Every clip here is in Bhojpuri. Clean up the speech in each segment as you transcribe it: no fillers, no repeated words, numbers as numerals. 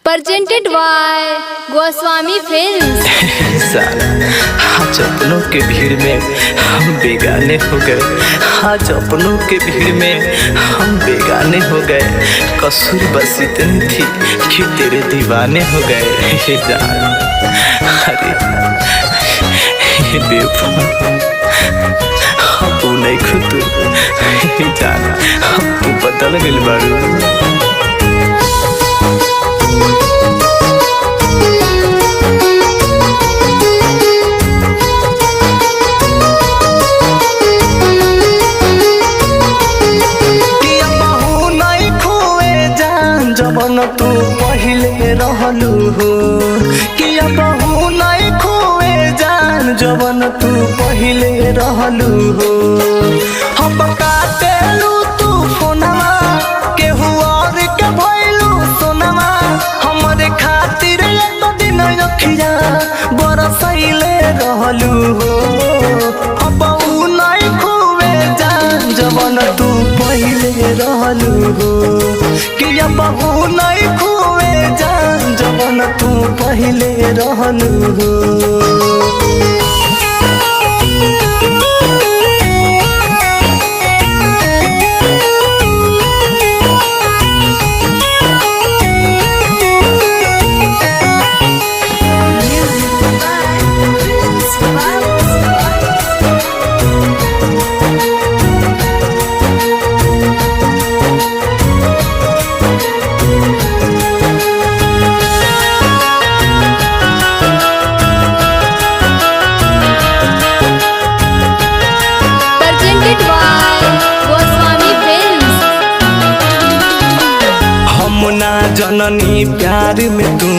presented by Goswami films. आज अपनों के भीड़ में हम बेगाने हो गए, आज अपनों के भीड़ में हम बेगाने हो गए। कसूर बस इतनी थी कि तेरे दीवाने हो गए। हे जान, अरे हे बेवफा, अब तू नहीं खुद जान, अब तू बदल गइल बारू। जवन तू पहिले रहलू हो किया बहु नहीं खोए जान, जवन तू पहिले रहलू हो। हम काटेलू तू फोनवा केहू और के भइलू सोनवा, हमरे खातिर एक दिन अखिया बरसैले रहलू हो। अब बहु नहीं खोए जान, जवन तू पहिले रहलू हो किया बहु नहीं खोए जान, जवन तू पहिले रहलू हो। जननी प्यार में तू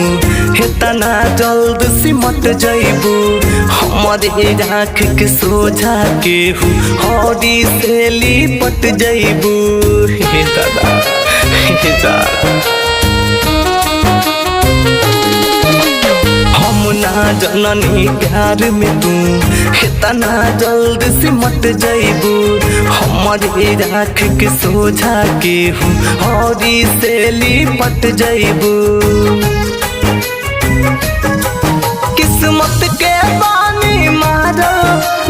इतना जल्द सिमट जइबू, हमारे आँख के सोझा के हूँ हौरी से लिपट जइबू। हे दादा हे दादा, हम ना जननी प्यार में तू इतना जल्द सिमट जइबू, हमारे आँख के सोझा के हूँ हौरी से लिपट जइबू। किस्मत के बानी मारो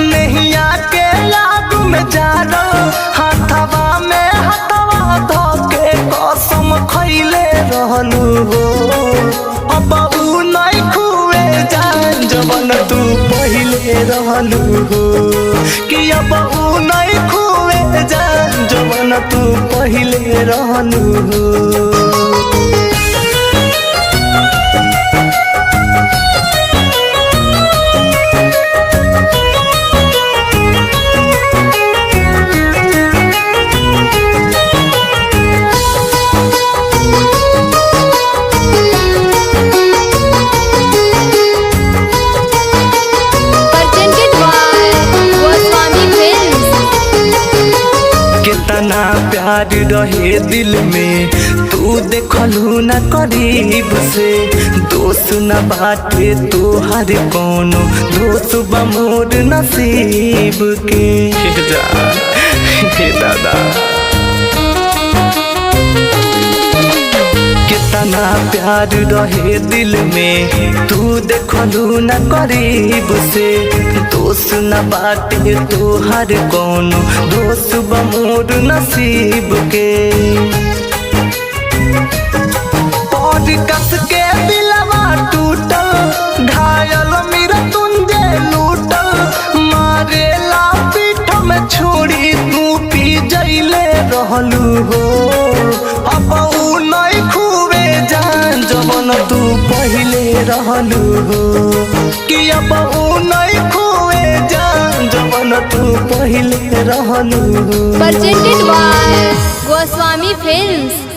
नैया के याद में जारो, हाथवा में हाथवा धोके कसम खइले रहलू हो। अब उ नहीं खुए जान, जवन तू पहिले रहलू हो कि अब उ नहीं खुए जान, जवन तू पहिले रहलू हो। कितना प्यार रहे दिल में तू देखलू न करीब से, दोस्त न बाटे तोहार कोनो, दोस्त बा मोर नसीब के। हे दादा, कितना प्यार रहे दिल में तू देखलू न करीब से, दोस्त न बाटे तोहार कोनो, दोस्त बा मोर नसीब के। पौध कस के दिलवा टूटल, घायल मेरा तुंजे लूटल, मारेला पीठ में छोड़ी तू पी जइले रहलू हो। अब उ नहीं खुए जान, जवन तू पहिले रहलू हो कि अब उ नहीं खुए जान, जवन तू पहिले रहलू हो। presented by Goswami films.